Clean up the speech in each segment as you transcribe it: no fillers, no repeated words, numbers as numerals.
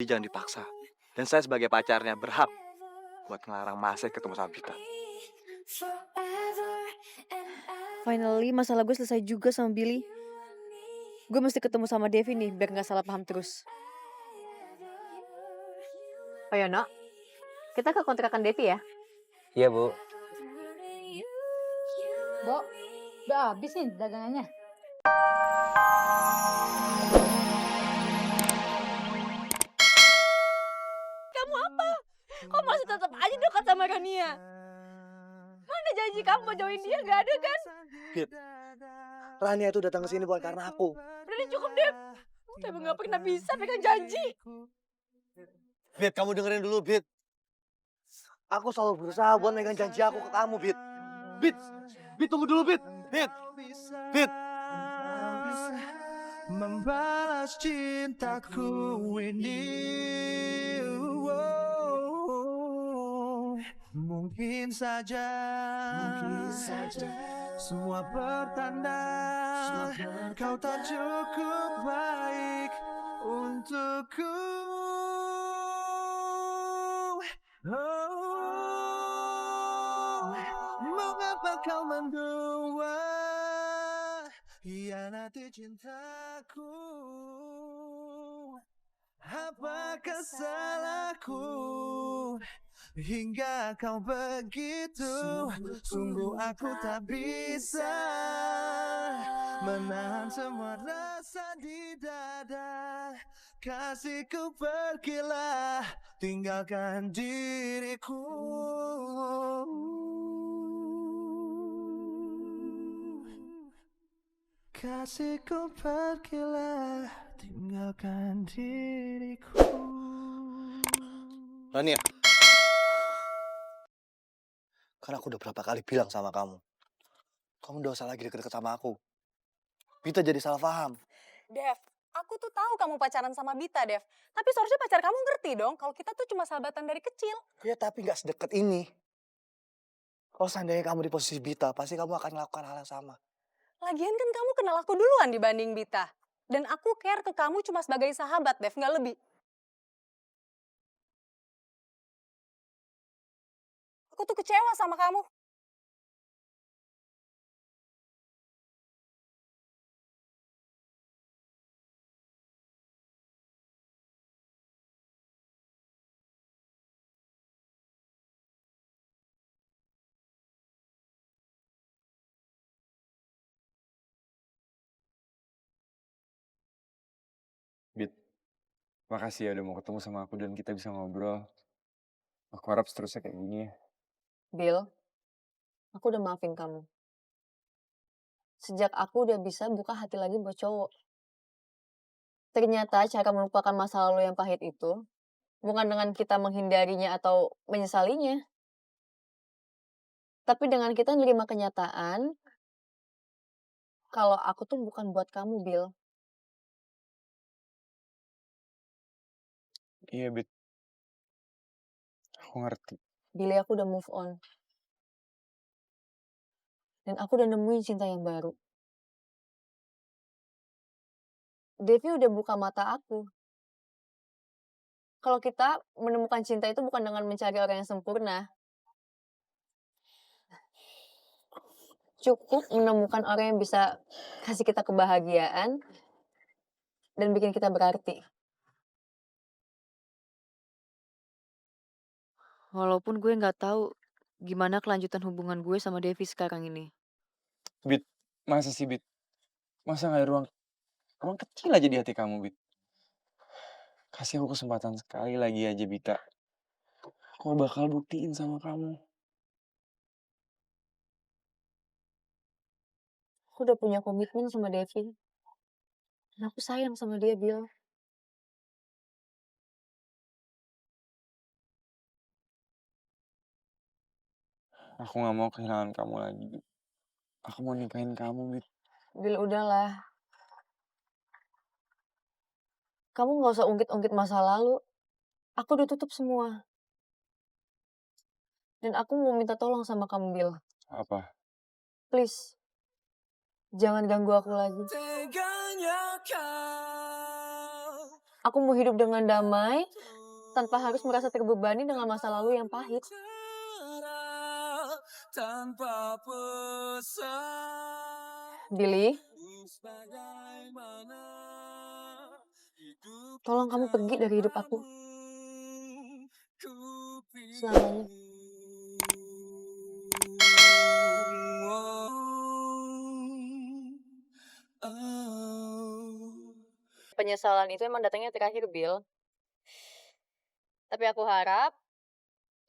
jangan dipaksa. Dan saya sebagai pacarnya berhak buat ngelarang Mas Said ketemu sama Vita. Finally masalah gue selesai juga sama Billy. Gue mesti ketemu sama Devi nih biar gak salah paham terus. Oh Yono, kita ke kontrakan Devi ya? Iya, Bu. Bo, udah habis nih dagangannya. Kamu apa? Kok masih tetap aja dekat sama Rania? Mana janji kamu mau jauhin dia, gak ada kan? Bit, Rania itu datang ke sini bukan karena aku. Udah cukup deh. Emang gak pernah bisa pegang janji. Bit, kamu dengerin dulu, Bit. Aku selalu berusaha buat megang janji aku ke kamu, Bit. Bit, Bit tunggu dulu, Bit. Bit, Bit. Membalas cintaku ini. Mungkin saja semua bertanda kau tak cukup baik untukku. Mengapa kau mendua hianati cintaku? Apakah salahku hingga kau begitu? Sungguh aku tak bisa menahan semua rasa di dada. Kasihku pergilah, tinggalkan diriku. Kasihku pergilah, tinggalkan diriku. Rania. Karena aku udah berapa kali bilang sama kamu. Kamu udah usah lagi deket-deket sama aku. Vita jadi salah paham. Dev, aku tuh tahu kamu pacaran sama Bita, Dev. Tapi seharusnya pacar kamu ngerti dong kalau kita tuh cuma sahabatan dari kecil. Ya tapi gak sedekat ini. Kalau seandainya kamu di posisi Vita, pasti kamu akan melakukan hal yang sama. Lagian kan kamu kenal aku duluan dibanding Bita. Dan aku care ke kamu cuma sebagai sahabat, Dev, nggak lebih. Aku tuh kecewa sama kamu. Bit, makasih ya udah mau ketemu sama aku dan kita bisa ngobrol. Aku harap seterusnya kayak gini ya. Bill, aku udah maafin kamu. Sejak aku udah bisa buka hati lagi buat cowok. Ternyata cara melupakan masa lalu yang pahit itu bukan dengan kita menghindarinya atau menyesalinya. Tapi dengan kita menerima kenyataan kalau aku tuh bukan buat kamu, Bill. Iya, Bit. Aku ngerti. Billy, aku udah move on. Dan aku udah nemuin cinta yang baru. Devi udah buka mata aku. Kalau kita menemukan cinta itu bukan dengan mencari orang yang sempurna. Cukup menemukan orang yang bisa kasih kita kebahagiaan dan bikin kita berarti. Walaupun gue gak tahu gimana kelanjutan hubungan gue sama Devi sekarang ini. Bit, masa sih, Bit? Masa gak ada ruang kecil aja di hati kamu, Bit? Kasih aku kesempatan sekali lagi aja, Bita. Aku bakal buktiin sama kamu. Aku udah punya komitmen sama Devi. Dan aku sayang sama dia, Bill. Aku gak mau kehilangan kamu lagi, Bit. Aku mau nikahin kamu, Bit. Bill, udahlah. Kamu gak usah ungkit-ungkit masa lalu. Aku udah tutup semua. Dan aku mau minta tolong sama kamu, Bill. Apa? Please. Jangan ganggu aku lagi. Aku mau hidup dengan damai tanpa harus merasa terbebani dengan masa lalu yang pahit. Tanpa pesan Billy, sebagaimana hidup tolong kamu pergi dari hidup aku ku selamanya. Penyesalan itu emang datangnya terakhir, Bill. Tapi aku harap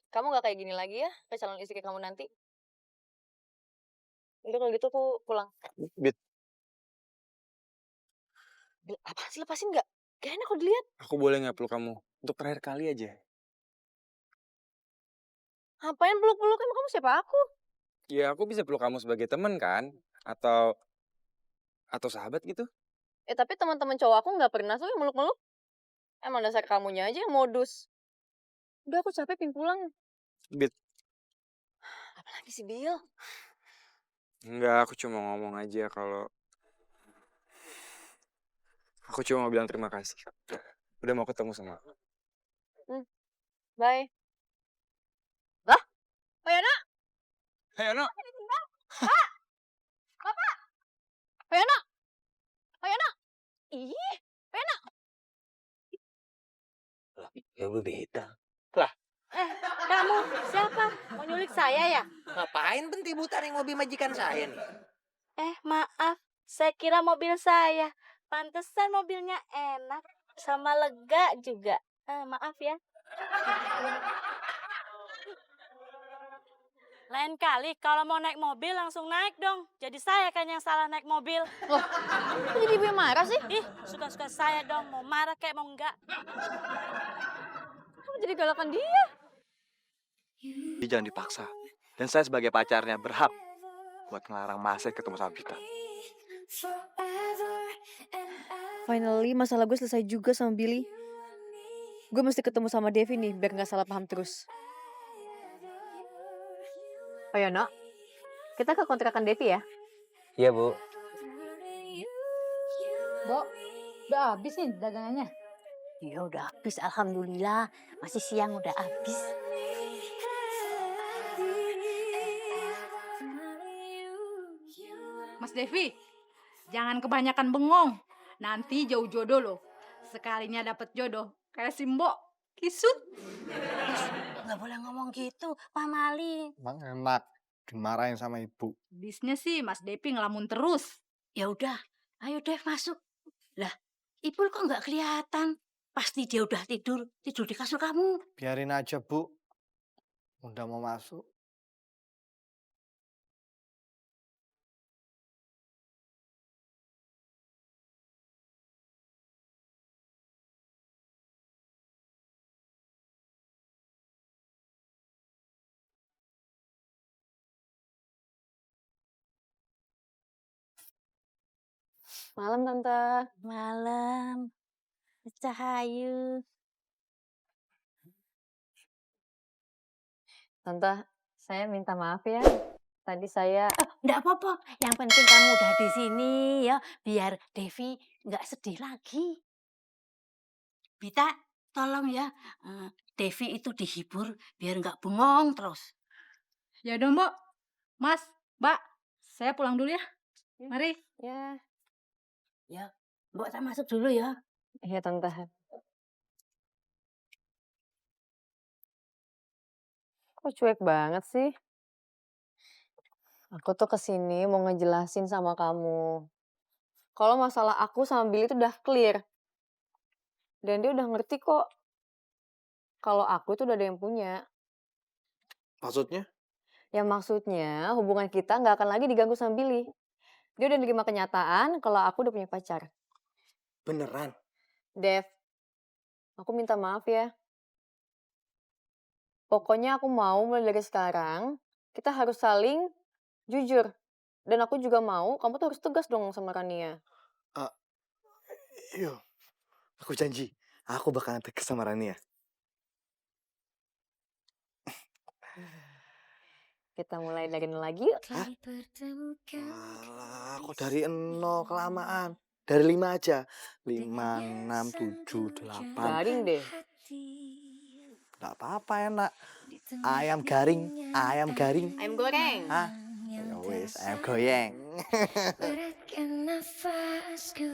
kamu gak kayak gini lagi ya ke calon istri kamu nanti. Udah kalau gitu aku pulang. Bit, Bill, apaan sih, lepasin gak? Gak enak kalau dilihat. aku boleh nggak peluk kamu untuk terakhir kali aja? Ngapain peluk-peluk, emang kamu siapa aku? Ya aku bisa peluk kamu sebagai teman kan? Atau sahabat gitu? Tapi teman-teman cowok aku nggak pernah tuh yang meluk-meluk. Emang dasar kamunya aja yang modus. Udah aku capek, pin pulang. Bit, Apalagi sih, Bill? enggak, aku cuma ngomong aja kalau aku cuma mau bilang terima kasih. Udah mau ketemu sama aku. Bye. Lah? Oh ya, nak? Hey, Ano. Oh ya, nak? Oh ya, nak? Ih, oh ya, nak? Ya beda. Kamu siapa? Mau nyulik saya ya? Ngapain berhenti muterin mobil majikan saya nih? Maaf, saya kira mobil saya. Pantesan mobilnya enak sama lega juga. Maaf ya. Lain kali kalau mau naik mobil langsung naik dong. Jadi saya kan yang salah naik mobil. Kok jadi ibu yang marah sih? Ih, suka-suka saya dong. Mau marah kayak mau enggak. Kamu jadi galakan dia. Dia jangan dipaksa. Dan saya sebagai pacarnya berhak buat ngelarang Mas Ed ketemu sama Vita. Finally, masalah gue selesai juga sama Billy. Gue mesti ketemu sama Devi nih, biar gak salah paham terus. Oh ya, Nok. Kita ke kontrakan Devi ya? Iya, Bu. Bo, udah habis nih dagangannya. Ya udah habis, alhamdulillah. Masih siang udah habis. Mas Devi, jangan kebanyakan bengong. Nanti jauh jodoh loh. Sekalinya dapet jodoh, kayak si Mbok, kisut. Nggak boleh ngomong gitu, Pak Mali. Emang enak dimarahin sama ibu. Bisnya sih Mas Devi ngelamun terus. Ya udah, ayo Dev masuk. Lah, Ipul kok nggak kelihatan? Pasti dia udah tidur di kasur kamu. Biarin aja, Bu. Udah mau masuk. Malam, Tante. Malam, Cahayu. Tante, saya minta maaf ya. Tadi saya... Nggak apa-apa, yang penting kamu udah di sini ya, biar Devi nggak sedih lagi. Bita, tolong ya, Devi itu dihibur biar nggak bengong terus. Ya udah Mbok, Mas, Mbak, saya pulang dulu ya. Mari. Ya, Mbak, saya masuk dulu ya. iya Tante. Kok cuek banget sih? Aku tuh kesini mau ngejelasin sama kamu. Kalau masalah aku sama Billy itu udah clear. Dan dia udah ngerti kok. Kalau aku itu udah ada yang punya. Maksudnya? Ya maksudnya hubungan kita nggak akan lagi diganggu sama Billy. Dia udah nerima kenyataan kalau aku udah punya pacar. Beneran? Dev, aku minta maaf ya. Pokoknya aku mau mulai dari sekarang, kita harus saling jujur. Dan aku juga mau, kamu tuh harus tegas dong sama Rania. Iya. Aku janji, aku bakalan tegas sama Rania. Kita mulai dari nol lagi yuk. Alah, aku dari nol kelamaan. Dari 5 aja. 5, 6, 7, 8. Garing deh. Gak apa-apa enak. Ayam garing. Ayam garing. Ayam goreng. Hah? Ya wis, ayam goyeng. Beratkan nafasku.